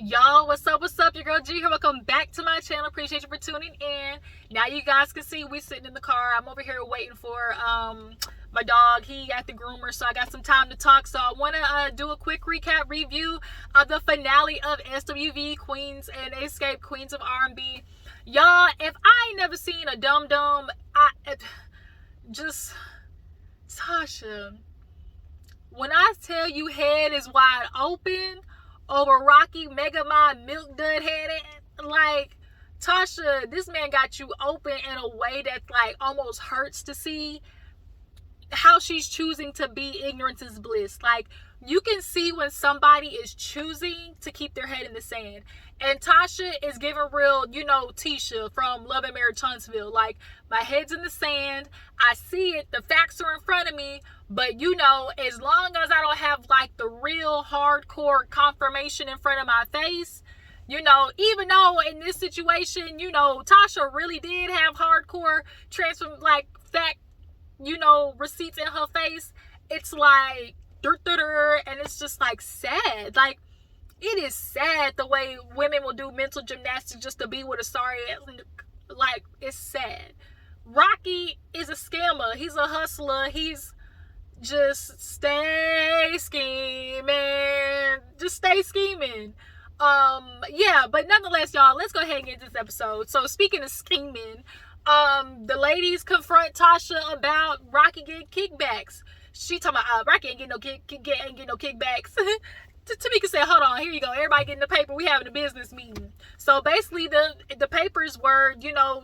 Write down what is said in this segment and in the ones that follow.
Y'all, what's up? Your girl G here. Welcome back to my channel. Appreciate you for tuning in. Now you guys can see we sitting in the car. I'm over here waiting for my dog. He at the groomer, so I got some time to talk. So I want to do a quick recap review of the finale of SWV Queens and Escape Queens of R&B. Y'all, if I ain't never seen a dum-dum, just Tasha. When I tell you head is wide open over Rocky Mega Mind Milk Dud headed, like, Tasha, this man got you open in a way that like almost hurts to see how she's choosing to be. Ignorance is bliss. Like, you can see when somebody is choosing to keep their head in the sand. And Tasha is giving real, Tisha from Love and Marriage Huntsville. Like, my head's in the sand. I see it. The facts are in front of me. But, as long as I don't have, like, the real hardcore confirmation in front of my face, even though in this situation, Tasha really did have hardcore fact, receipts in her face, it's like, and it's just, like, sad. Like, it is sad the way women will do mental gymnastics just to be with a sorry ass. Like, it's sad. Rocky is a scammer. He's a hustler. He's just stay scheming. Just stay scheming. Yeah, but nonetheless, y'all, let's go ahead and get this episode. So, speaking of scheming, the ladies confront Tasha about Rocky getting kickbacks. She talking about Rocky ain't getting no kickbacks. Tamika said, hold on, here you go. Everybody getting the paper. We having a business meeting. So basically the papers were,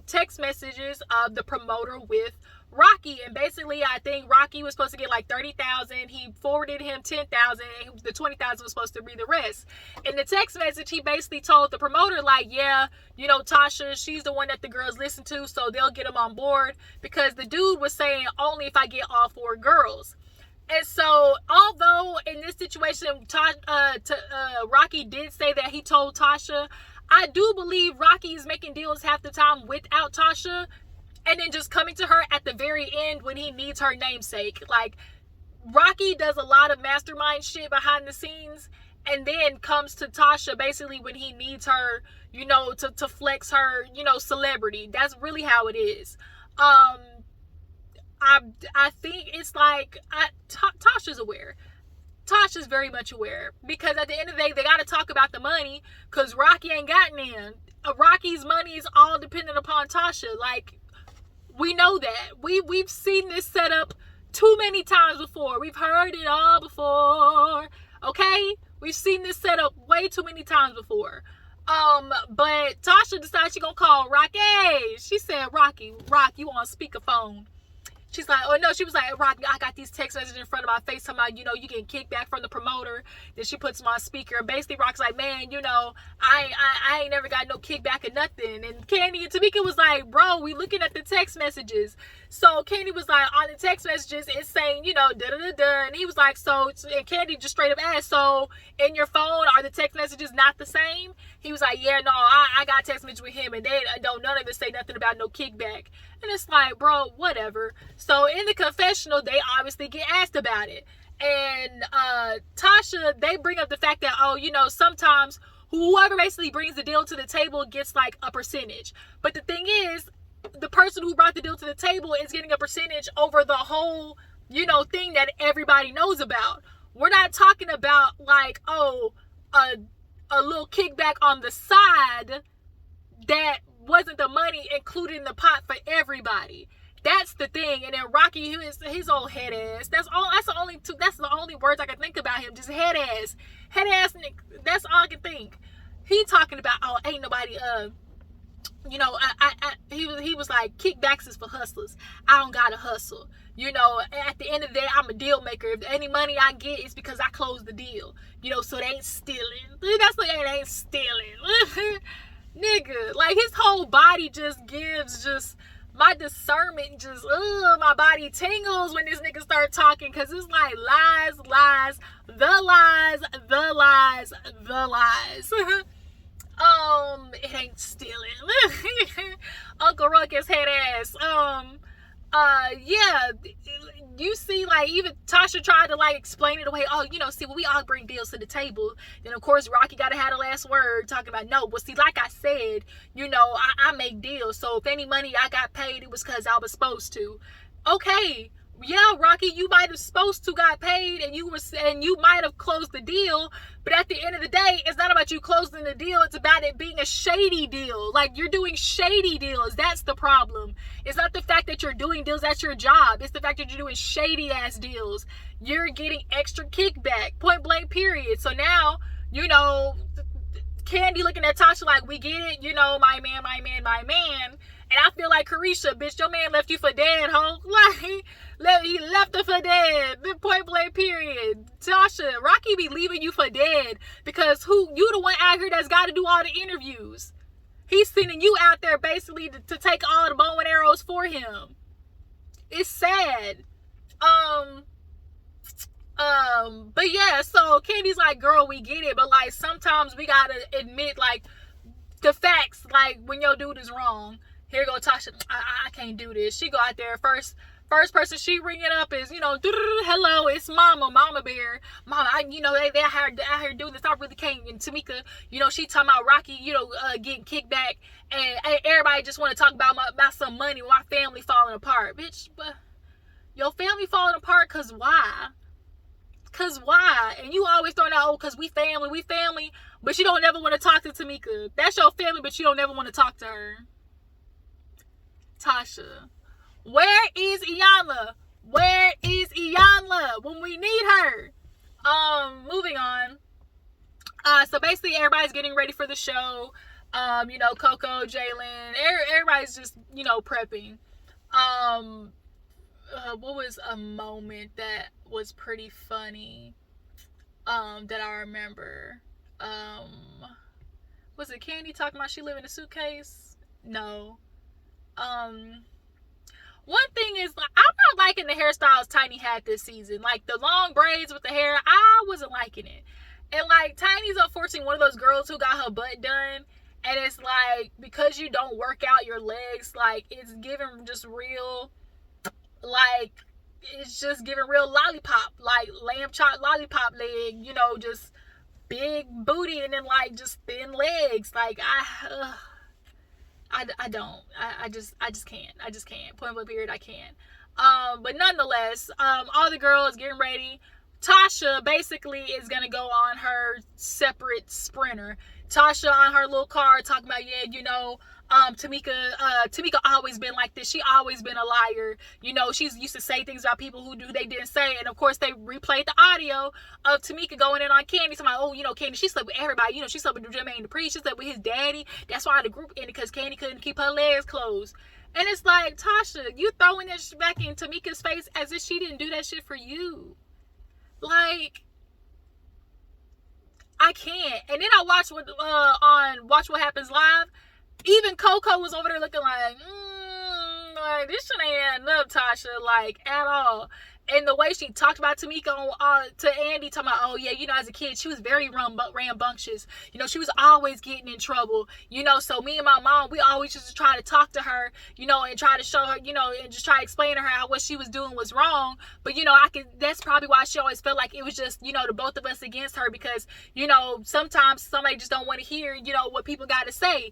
text messages of the promoter with Rocky. And basically, I think Rocky was supposed to get like 30,000. He forwarded him 10,000. And the 20,000 was supposed to be the rest. In the text message, he basically told the promoter, like, yeah, Tasha, she's the one that the girls listen to, so they'll get him on board. Because the dude was saying, only if I get all 4 girls. And so, although in this situation, Rocky did say that he told Tasha, I do believe Rocky is making deals half the time without Tasha, and then just coming to her at the very end when he needs her namesake. Like, Rocky does a lot of mastermind shit behind the scenes, and then comes to Tasha basically when he needs her, to flex her, celebrity. That's really how it is. I think it's like Tasha's aware. Tasha's very much aware, because at the end of the day, they got to talk about the money, because Rocky ain't got none. Rocky's money is all dependent upon Tasha. Like, we know that. We've seen this setup too many times before. We've heard it all before. Okay? We've seen this setup way too many times before. But Tasha decided she gonna call Rocky. She said, Rock, you on speakerphone. She's like, oh no, she was like, Rocky, I got these text messages in front of my face talking about, you getting kickback from the promoter. Then she puts them on speaker. And basically Rocky's like, man, I ain't never got no kickback or nothing. And Candy and Tamika was like, bro, we looking at the text messages. So Candy was like, on the text messages, it's saying, da-da-da-da. And he was like, so, and Candy just straight up asked, so in your phone, are the text messages not the same? He was like, yeah, no, I got text message with him, and they don't, none of it say nothing about no kickback. And it's like, bro, whatever. So in the confessional, they obviously get asked about it. And Tasha, they bring up the fact that, sometimes whoever basically brings the deal to the table gets like a percentage. But the thing is, the person who brought the deal to the table is getting a percentage over the whole, thing that everybody knows about. We're not talking about like, a little kickback on the side that wasn't the money included in the pot for everybody. That's the thing. And then Rocky, his old head ass. That's the only words I can think about him. Just head ass. Head ass. That's all I can think. He talking about, ain't nobody, he was like, kickbacks is for hustlers. I don't gotta hustle. At the end of the day, I'm a deal maker. If any money I get, it's because I closed the deal. So they ain't stealing. That's like, they ain't stealing. Nigga, like, his whole body just gives my discernment my body tingles when this nigga start talking, because it's like lies, the lies. It ain't stealing. Uncle Ruckus head ass. yeah, you see, like, even Tocha tried to, like, explain it away. Oh, see, well, we all bring deals to the table. Then, of course, Rocky got to have the last word, talking about, no, well, see, like I said, I make deals. So if any money I got paid, it was because I was supposed to. Okay. Yeah, Rocky, you might have supposed to got paid, and you might have closed the deal, but at the end of the day, it's not about you closing the deal. It's about it being a shady deal. Like, you're doing shady deals. That's the problem. It's not the fact that you're doing deals. That's your job. It's the fact that you're doing shady ass deals. You're getting extra kickback. Point blank. Period. So now, Candy looking at Tocha like, we get it. My man, my man, my man. And I feel like, Carisha, bitch, your man left you for dead, ho. Like, he left her for dead. Point blank, period. Tocha, Rocky be leaving you for dead because you the one out here that's got to do all the interviews. He's sending you out there basically to take all the bow and arrows for him. It's sad. But yeah, so Candy's like, girl, we get it, but like sometimes we gotta admit like the facts, like when your dude is wrong. Here go Tocha, I can't do this. She go out there first person she ring it up is, hello, it's Mama Bear. Mama, they out here doing this. I really can't. And Tamika, she talking about Rocky, getting kicked back, and everybody just want to talk about some money. My family falling apart, bitch. But your family falling apart, cause why? Cause why? And you always throwing out, oh, cause we family, but you don't ever want to talk to Tamika. That's your family, but you don't ever want to talk to her. Tocha, where is Iyanla? Where is Iyanla when we need her? Moving on. So basically everybody's getting ready for the show. Coco, Jalen, everybody's just, prepping. What was a moment that was pretty funny? That I remember. Was it Candy talking about she lived in a suitcase? No. One thing is, like, I'm not liking the hairstyles Tiny had this season. Like, the long braids with the hair, I wasn't liking it. And, like, Tiny's unfortunately one of those girls who got her butt done. And it's like, because you don't work out your legs, like, it's giving just real, like, it's just giving real lollipop. Like, lamb chop lollipop leg, just big booty and then, like, just thin legs. Like, I just can't. Point blank period, I can't. But nonetheless, all the girls getting ready. Tocha basically is gonna go on her separate sprinter. Tocha on her little car talking about, Tamika always been like this. She always been a liar. She's used to say things about people who they didn't say. And of course they replayed the audio of Tamika going in on Candy, talking about, oh, Candy, she slept with everybody. She slept with Jermaine Dupri. She slept with his daddy. That's why the group ended, because Candy couldn't keep her legs closed. And it's like, Tocha, you throwing that shit back in Tamika's face as if she didn't do that shit for you. Like, I can't. And then I watched on Watch What Happens Live. Even Coco was over there looking like, this shit ain't adding up, Tocha, like, at all. And the way she talked about Tamika to Andy, talking about, oh yeah, as a kid, she was very rambunctious. She was always getting in trouble. So me and my mom, we always just try to talk to her, and try to show her, and just try to explain to her how what she was doing was wrong. But, that's probably why she always felt like it was just, the both of us against her, because, sometimes somebody just don't want to hear, what people got to say.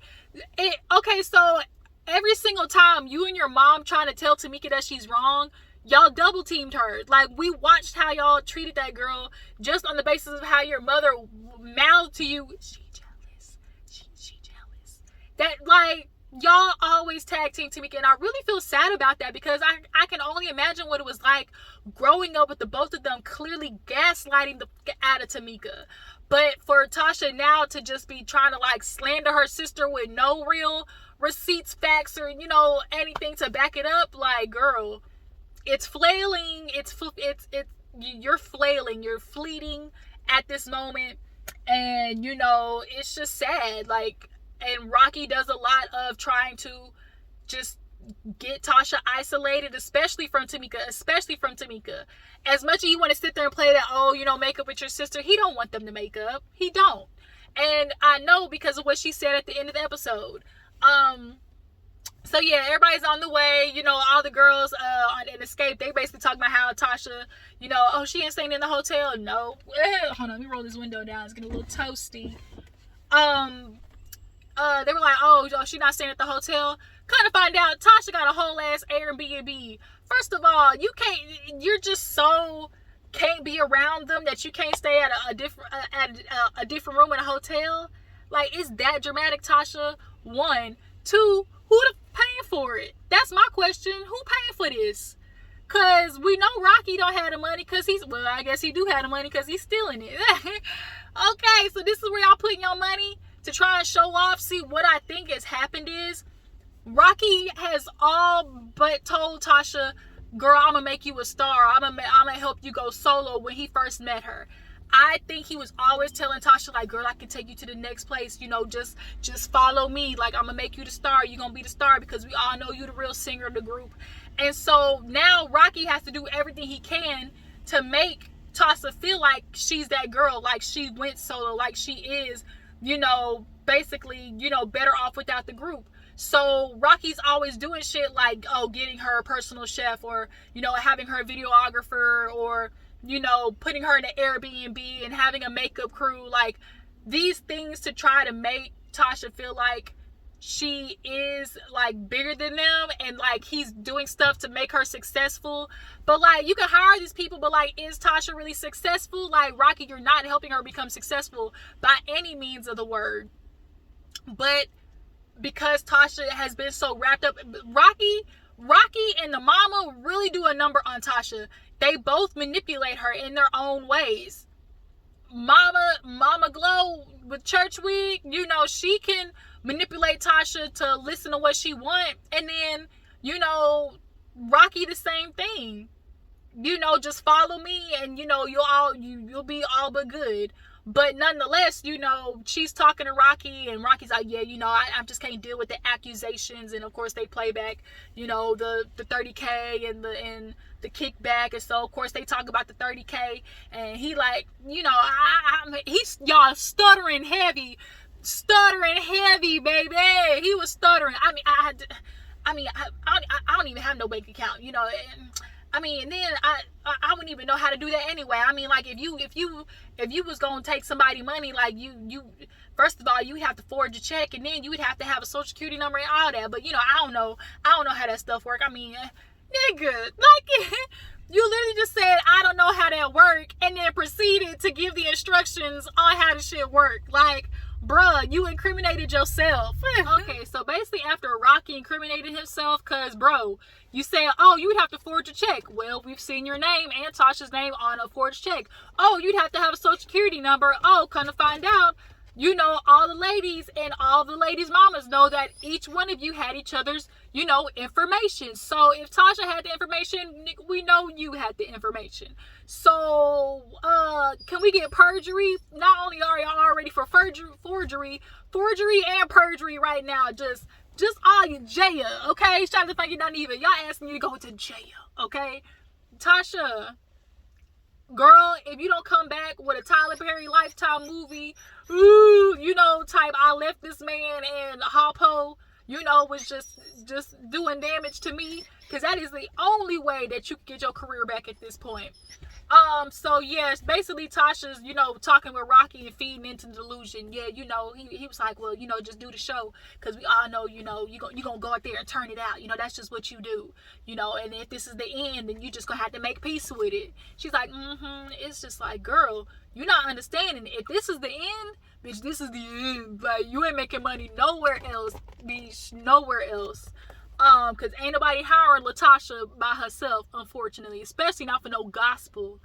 Okay, so every single time you and your mom trying to tell Tamika that she's wrong, y'all double teamed her. Like, we watched how y'all treated that girl just on the basis of how your mother mouthed to you, she jealous. She jealous. That, like, y'all always tag team Tamika, and I really feel sad about that, because I can only imagine what it was like growing up with the both of them clearly gaslighting the out of Tamika. But for Tocha now to just be trying to, like, slander her sister with no real receipts, facts, or, anything to back it up, like, girl, it's flailing. You're flailing. You're fleeting at this moment. And, it's just sad. Like, and Rocky does a lot of trying to just get Tocha isolated, especially from Tamika. As much as you want to sit there and play that, oh, make up with your sister, he don't want them to make up. He don't. And I know because of what she said at the end of the episode. So yeah, everybody's on the way. You know, all the girls on an escape, they basically talking about how Tocha, you know, oh, she ain't staying in the hotel. No. Hold on, let me roll this window down. It's getting a little toasty. They were like, oh, she not staying at the hotel. Kind of find out Tocha got a whole ass Airbnb. First of all, you're just so can't be around them that you can't stay at a different room in a hotel. Like, is that dramatic, Tocha? 1, 2, who the paying for it? That's my question. Who paying for this? Cause we know Rocky don't have the money because I guess he do have the money because he's stealing it. Okay, so this is where y'all putting your money to try and show off. See, what I think has happened is Rocky has all but told Tocha, girl, I'm gonna make you a star. I'm gonna help you go solo when he first met her. I think he was always telling Tocha, like, girl, I can take you to the next place. You know, just follow me. Like, I'm gonna make you the star. You're gonna be the star because we all know you the real singer of the group. And so now Rocky has to do everything he can to make Tocha feel like she's that girl, like she went solo, like she is, you know, basically, you know, better off without the group. So Rocky's always doing shit like, oh, getting her a personal chef, or, you know, having her a videographer, or, you know, putting her in an Airbnb and having a makeup crew, like these things to try to make Tocha feel like she is like bigger than them, and like he's doing stuff to make her successful. But like, you can hire these people, but like, is Tocha really successful? Like, Rocky, you're not helping her become successful by any means of the word. But because Tocha has been so wrapped up, Rocky and the mama really do a number on Tocha. They both manipulate her in their own ways. Mama Glow with Church Week, you know, she can manipulate Tocha to listen to what she want, and then, you know, Rocky the same thing. You know, just follow me and, you know, you'll be all but good. But nonetheless, you know, she's talking to Rocky, and Rocky's like, yeah, you know, I just can't deal with the accusations. And of course they play back, you know, the 30K and the kickback. And so of course they talk about the 30K, and he like, you know, he's, y'all, stuttering heavy, baby. He was stuttering. I don't even have no bank account, you know. And then I wouldn't even know how to do that anyway. I mean, like, if you was gonna take somebody money, like you first of all, you have to forge a check, and then you would have to have a social security number and all that. But you know, I don't know how that stuff work. I mean, nigga, like, you literally just said I don't know how that work, and then proceeded to give the instructions on how the shit work. Like, bruh, you incriminated yourself. Okay, so basically after Rocky incriminated himself, cause bro, you said, oh, you would have to forge a check. Well, we've seen your name and Tasha's name on a forged check. Oh, you'd have to have a social security number. Oh, come to find out, you know, all the ladies and all the ladies' mamas know that each one of you had each other's, you know, information. So if Tocha had the information, we know you had the information. So, can we get perjury? Not only are y'all already for forgery and perjury right now, just all you jail, okay? Trying to think you're not even. Y'all asking you to go to jail, okay? Tocha, girl, if you don't come back with a Tyler Perry Lifetime movie, ooh, you know, type I left this man and Harpo, you know, was just doing damage to me, because that is the only way that you can get your career back at this point. So yes, basically Tasha's, you know, talking with Rocky and feeding into delusion. Yeah, you know, he was like, well, you know, just do the show, because we all know, you know, you gonna go out there and turn it out. You know, that's just what you do, you know, and if this is the end, then you just gonna have to make peace with it. She's like, it's just like, girl, you're not understanding. If this is the end, bitch, this is the end. Like, you ain't making money nowhere else, bitch, nowhere else. Because ain't nobody hiring LaTosha by herself, unfortunately, especially not for no gospel.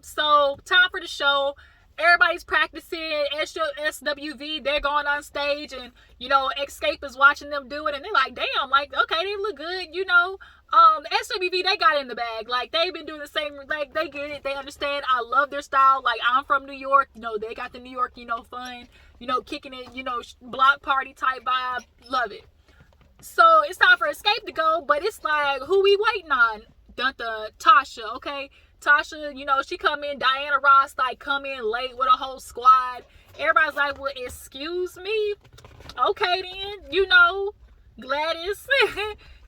So time for the show. Everybody's practicing. SWV, they're going on stage, and, you know, XSCAPE is watching them do it, and they're like, damn, like, okay, they look good, you know. SWV, they got in the bag. Like, they've been doing the same, like, they get it, they understand. I love their style. Like, I'm from New York, you know, they got the New York, you know, fun, you know, kicking it, you know, block party type vibe. Love it. So it's time for Escape to go, but it's like, who we waiting on? Tocha, okay? Tocha, you know, she come in, Diana Ross, like, come in late with a whole squad. Everybody's like, well, excuse me? Okay then, you know, Gladys,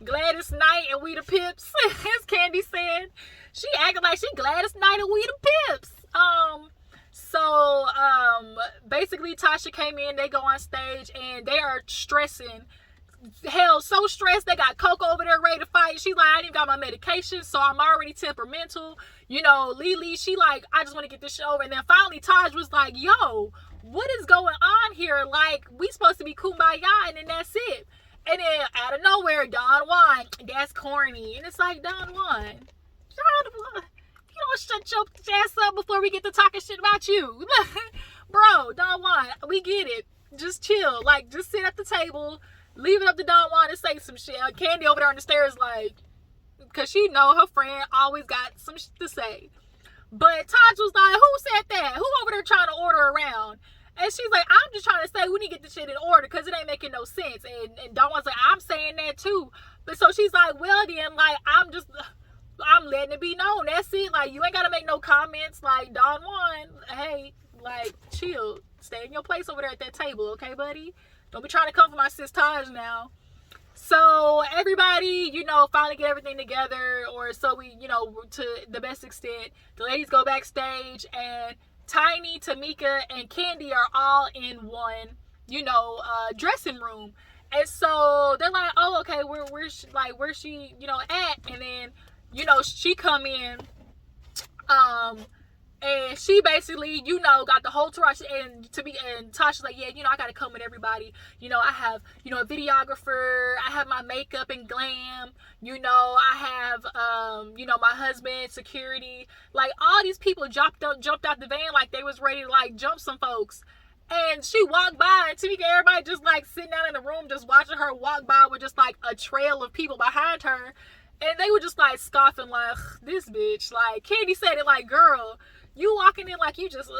Gladys Knight and we the Pips, as Candy said. She acting like she Gladys Knight and we the Pips. So basically Tocha came in, they go on stage and they are stressing. Hell, so stressed, they got Coco over there ready to fight. She's like, I ain't even got my medication, so I'm already temperamental. You know, Lily, she like, I just want to get this show over. And then finally Taj was like, yo, what is going on here? Like, we supposed to be kumbaya, and then that's it. And then out of nowhere, Don Juan, that's corny. And it's like, Don Juan, you don't shut your ass up before we get to talking shit about you. Bro, Don Juan, we get it. Just chill. Like, just sit at the table. Leave it up to Don Juan to say some shit. Candy over there on the stairs, like, because she know her friend always got some shit to say. But Taj was like, who said that? Who over there trying to order around? And she's like, I'm just trying to say we need to get this shit in order because it ain't making no sense. And Don Juan's like, I'm saying that too. But so she's like, well then, like, I'm letting it be known. That's it. Like, you ain't got to make no comments. Like, Don Juan, hey, like, chill. Stay in your place over there at that table, okay, buddy? Don't be trying to come for my sis Taj now. So everybody, you know, finally get everything together, or so we, you know, to the best extent. The ladies go backstage, and Tiny, Tamika, and Candy are all in one, you know, dressing room. And so they're like, oh, okay, where's she, you know, at? And then, you know, she come in, and she basically, you know, got the whole tourage, and Tasha's like, yeah, you know, I gotta come with everybody. You know, I have, you know, a videographer, I have my makeup and glam, you know, I have, you know, my husband, security. Like, all these people jumped out the van like they was ready to, like, jump some folks. And she walked by, and Tamika, everybody just, like, sitting down in the room just watching her walk by with just, like, a trail of people behind her. And they were just, like, scoffing, like, this bitch. Like, Candy said it like, girl, you walking in like you just,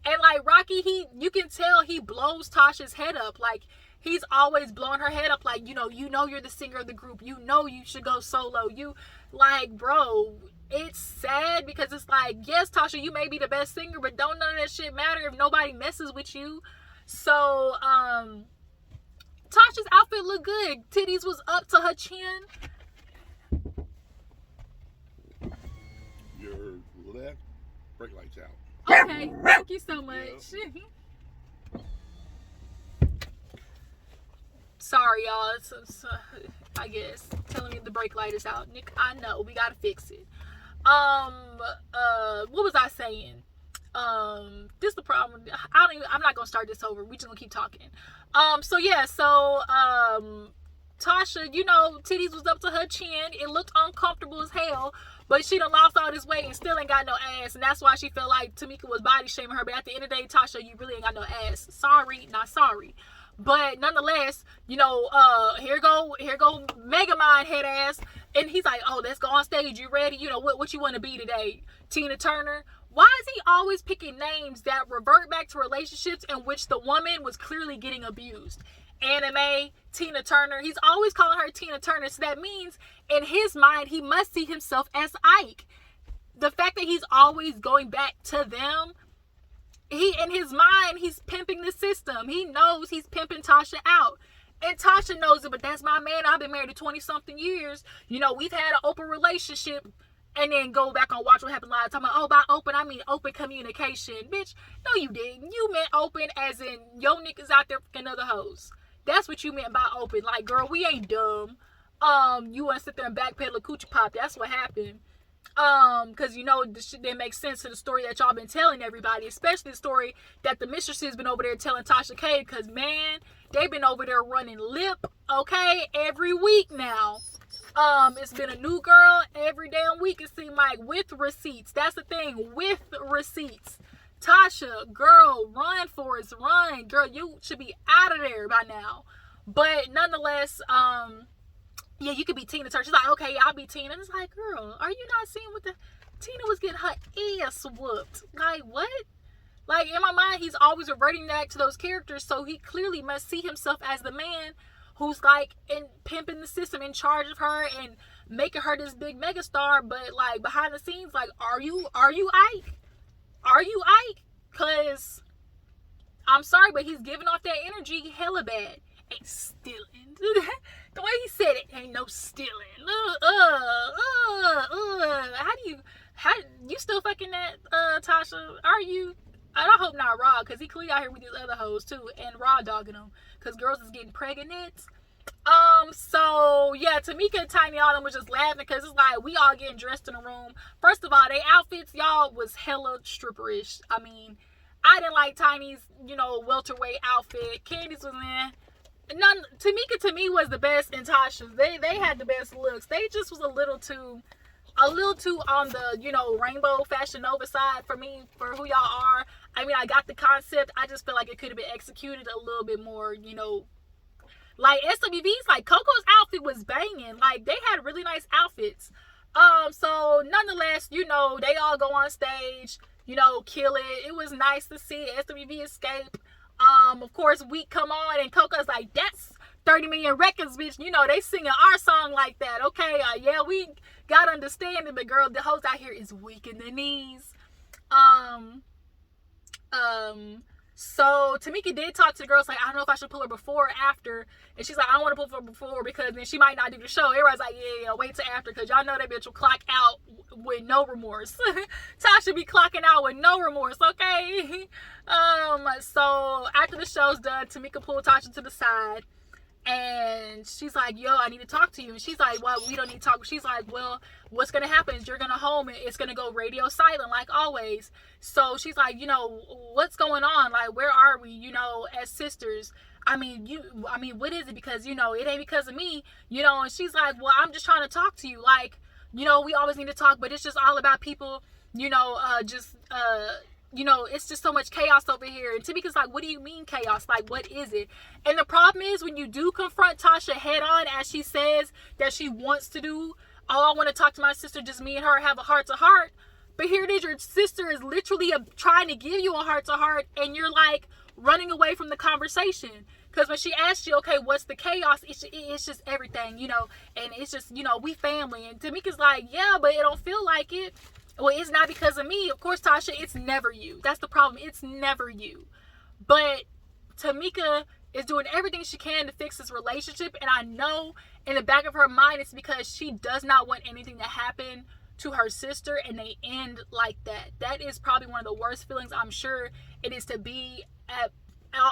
And like Rocky, you can tell he blows Tasha's head up. Like, he's always blowing her head up. Like, you know you're the singer of the group. You know you should go solo. You, like, bro, it's sad because it's like, yes, Tasha, you may be the best singer, but don't none of that shit matter if nobody messes with you. So, Tasha's outfit looked good. Titties was up to her chin. Your left brake light's out. Okay, thank you so much. Yeah. Sorry, y'all. It's, I guess telling me the brake light is out. Nick, I know we gotta fix it. What was I saying? This is the problem. I'm not gonna start this over. We just gonna keep talking. Tasha, you know, titties was up to her chin. It looked uncomfortable as hell, but she done lost all this weight and still ain't got no ass, and that's why she felt like Tamika was body shaming her. But at the end of the day, Tasha, you really ain't got no ass. Sorry, not sorry. But nonetheless, you know, here go Megamind head ass, and he's like, oh, let's go on stage. You ready? You know what you want to be today? Tina Turner. Why is he always picking names that revert back to relationships in which the woman was clearly getting abused? Anime, Tina Turner. He's always calling her Tina Turner. So that means in his mind, he must see himself as Ike. The fact that he's always going back to them, in his mind, he's pimping the system. He knows he's pimping Tasha out. And Tasha knows it, but that's my man. I've been married to 20-something years. You know, we've had an open relationship. And then go back and watch what happened live. Talking about, oh, by open, I mean open communication. Bitch, no you didn't. You meant open as in, yo niggas out there fucking other hoes. That's what you meant by open. Like, girl, we ain't dumb. You want to sit there and backpedal a coochie pop. That's what happened. Because, you know, this shit didn't make sense to the story that y'all been telling everybody. Especially the story that the mistresses been over there telling Tasha K. Because, man, they've been over there running lip, okay, every week now. It's been a new girl every damn week, it seemed like, with receipts. That's the thing, with receipts. Tasha, girl, run, Forrest, run. Girl, you should be out of there by now. But nonetheless, yeah, you could be Tina Turner. She's like, okay, yeah, I'll be Tina. And it's like, girl, are you not seeing what Tina was getting her ass whooped? Like, what? Like, in my mind, he's always reverting back to those characters, so he clearly must see himself as the man who's like in pimping the system, in charge of her and making her this big megastar. But like behind the scenes, like, are you Ike? Are you Ike? Cause I'm sorry, but he's giving off that energy hella bad. Ain't stealing. The way he said it, ain't no stealing. How you still fucking that, Tocha? Are you? And I hope not Raw, because he clearly out here with these other hoes too, and Raw dogging them, because girls is getting pregnant. So yeah, Tamika and Tiny all them was just laughing, because it's like we all getting dressed in the room. First of all, they outfits, y'all, was hella stripperish. I mean, I didn't like Tiny's, welterweight outfit. Candy's was in. Tamika to me was the best, and Tasha's. They had the best looks. They just was a little too on the, rainbow Fashion Nova side for me, for who y'all are. I mean, I got the concept. I just feel like it could have been executed a little bit more, like SWV's, like Coco's outfit was banging. Like, they had really nice outfits. So nonetheless, they all go on stage, kill it. It was nice to see SWV&XSCAPE. Of course, we come on and Coco's like, that's 30 million records, bitch. They singing our song like that. Okay, yeah, we gotta understand it, but girl, the hoes out here is weak in the knees. So Tamika did talk to the girls, like, I don't know if I should pull her before or after. And she's like, I don't want to pull her before, because then she might not do the show. Everybody's like, yeah, wait till after, because y'all know that bitch will clock out with no remorse. Tasha be clocking out with no remorse, okay? So after the show's done, Tamika pulled Tasha to the side, and she's like, yo, I need to talk to you. And she's like, well, we don't need to talk. She's like, well, what's going to happen is you're going to home and it's going to go radio silent like always. So she's like, what's going on? Like, where are we, as sisters? I mean, what is it? Because, it ain't because of me, and she's like, well, I'm just trying to talk to you. Like, we always need to talk, but it's just all about people, it's just so much chaos over here. And Tamika's like, what do you mean chaos? Like, what is it? And the problem is, when you do confront Tasha head on, as she says that she wants to do, oh, I want to talk to my sister, just me and her have a heart to heart. But here it is, your sister is literally trying to give you a heart to heart, and you're like running away from the conversation. Because when she asked you, okay, what's the chaos? It's just everything, and it's just, we family. And Tamika's like, yeah, but it don't feel like it. Well, it's not because of me. Of course, Tasha, it's never you. That's the problem. It's never you. But Tamika is doing everything she can to fix this relationship. And I know in the back of her mind, it's because she does not want anything to happen to her sister and they end like that. That is probably one of the worst feelings, I'm sure it is, to be at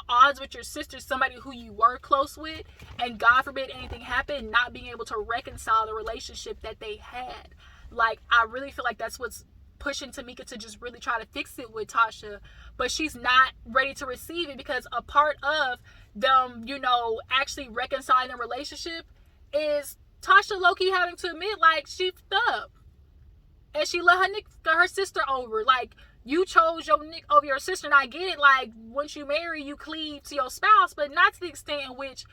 odds with your sister, somebody who you were close with, and God forbid anything happened, not being able to reconcile the relationship that they had. Like, I really feel like that's what's pushing Tamika to just really try to fix it with Tasha. But she's not ready to receive it, because a part of them, actually reconciling the relationship is Tasha low-key having to admit, like, she f***ed up. And she let her sister over. Like, you chose your nick over your sister, and I get it. Like, once you marry, you cleave to your spouse, but not to the extent in which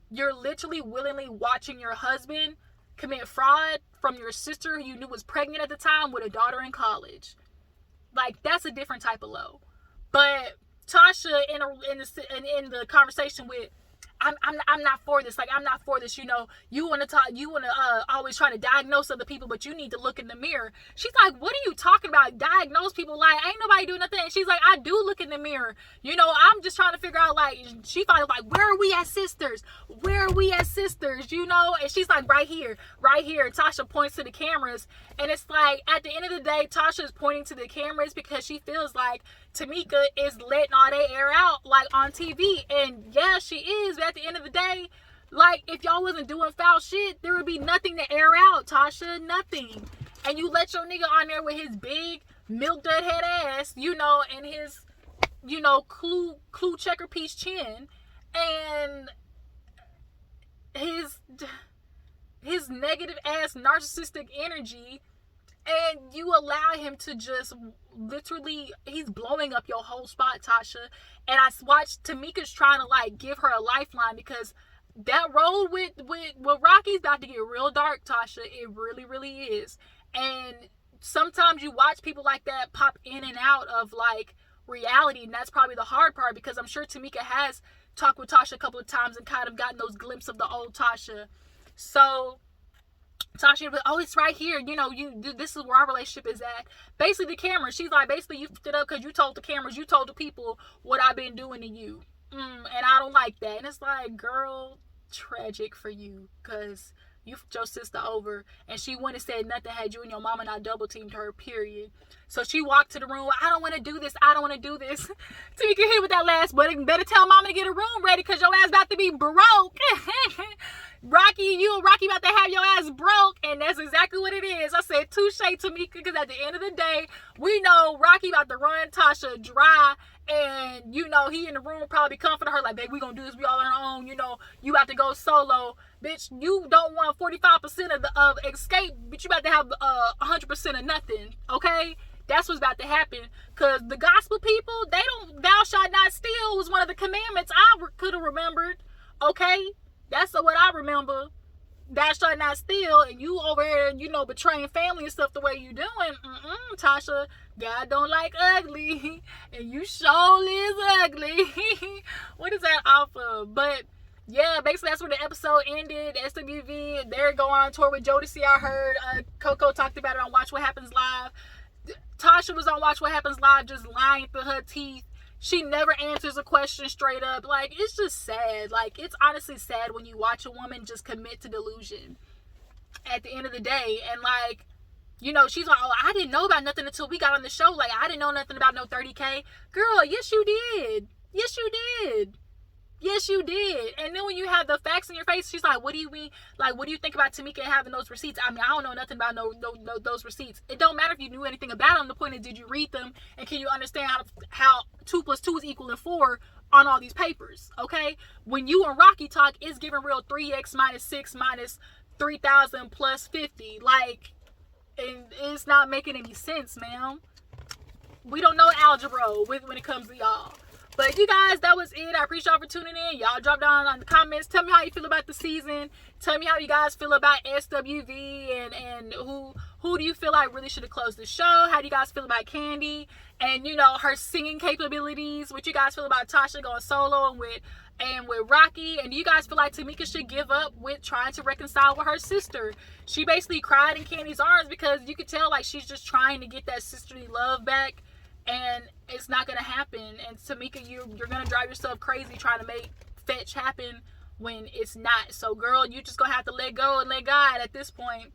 you're literally willingly watching your husband commit fraud from your sister who you knew was pregnant at the time with a daughter in college. Like, that's a different type of low. But Tasha in the conversation with, I'm not for this. Like, I'm not for this. You want to always try to diagnose other people, but you need to look in the mirror. She's like, what are you talking about? Diagnose people? Like, ain't nobody doing nothing. And she's like, I do look in the mirror. I'm just trying to figure out, like, she finally like, where are we as sisters? Where are we as sisters? And she's like, right here. Tasha points to the cameras. And it's like, at the end of the day, Tasha is pointing to the cameras because she feels like Tamika is letting all that air out, like, on TV. And yeah, she is. But at the end of the day, like, if y'all wasn't doing foul shit, there would be nothing to air out, Tasha. Nothing. And you let your nigga on there with his big milk dud head ass, and his, clue checker piece chin, and his negative ass narcissistic energy, and you allow him to just literally, he's blowing up your whole spot, Tasha. And I watched Tamika's trying to, like, give her a lifeline, because that role with Rocky's about to get real dark, Tasha. It really, really is. And sometimes you watch people like that pop in and out of, like, reality, and that's probably the hard part, because I'm sure Tamika has talked with Tasha a couple of times and kind of gotten those glimpses of the old Tasha. So Tasha was, oh, it's right here. This is where our relationship is at. Basically, the camera. She's like, basically, you f***ed it up because you told the cameras, you told the people what I've been doing to you. and I don't like that. And it's like, girl, tragic for you, because you fucked your sister over, and she wouldn't have said nothing had you and your mama not double teamed her, period. So she walked to the room, I don't want to do this, I don't want to do this. Tamika hit with that last, but better tell mama to get a room ready, because your ass about to be broke. You and Rocky about to have your ass broke, and that's exactly what it is. I said touche, Tamika, because at the end of the day, we know Rocky about to run Tocha dry, and he in the room probably comforting her like, babe, we gonna do this, we all on our own, you about to go solo, bitch. You don't want 45% of escape, but you about to have 100% of nothing, okay? That's what's about to happen, because the gospel people, they don't, thou shalt not steal was one of the commandments I could have remembered, okay? That's what I remember. Thou shalt not steal, and you over here, betraying family and stuff the way you doing. Tocha, God don't like ugly, and you sure is ugly. What is that off of? But yeah, basically that's where the episode ended. SWV, they're going on tour with Jodeci. I heard Coco talked about it on Watch What Happens Live. Tocha was on Watch What Happens Live, just lying through her teeth. She never answers a question straight up. Like, it's just sad. Like, it's honestly sad when you watch a woman just commit to delusion at the end of the day. And, like, she's like, oh, I didn't know about nothing until we got on the show. Like, I didn't know nothing about no 30K. Girl, yes, you did. Yes, you did. Yes, you did. And then when you have the facts in your face, she's like, what do you mean? Like, what do you think about Tamika having those receipts? I mean, I don't know nothing about those receipts. It don't matter if you knew anything about them. The point is, did you read them? And can you understand how 2 + 2 is equal to 4 on all these papers? Okay? When you and Rocky talk, it's giving real 3x minus 6 minus 3,000 plus 50. Like, and it's not making any sense, ma'am. We don't know algebra when it comes to y'all. But you guys, that was it. I appreciate y'all for tuning in. Y'all drop down on the comments. Tell me how you feel about the season. Tell me how you guys feel about SWV and who do you feel like really should have closed the show? How do you guys feel about Candy and her singing capabilities? What you guys feel about Tocha going solo and with Rocky? And do you guys feel like Tamika should give up with trying to reconcile with her sister? She basically cried in Candy's arms because you could tell like she's just trying to get that sisterly love back. And it's not going to happen. And Tamika, you're going to drive yourself crazy trying to make fetch happen when it's not. So, girl, you just going to have to let go and let God at this point.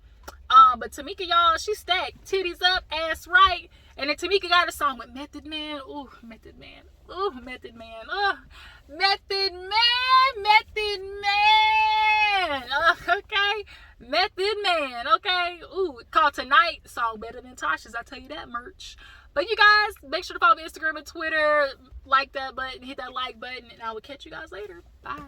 But Tamika, y'all, she stacked. Titties up, ass right. And then Tamika got a song with Method Man. Ooh, Method Man. Ooh, Method Man. Method Man. Method Man. Okay. Method Man. Okay. Ooh, called Tonight. Song better than Tasha's. I tell you that, merch. But you guys, make sure to follow me on Instagram and Twitter. Like that button, hit that like button, and I will catch you guys later. Bye.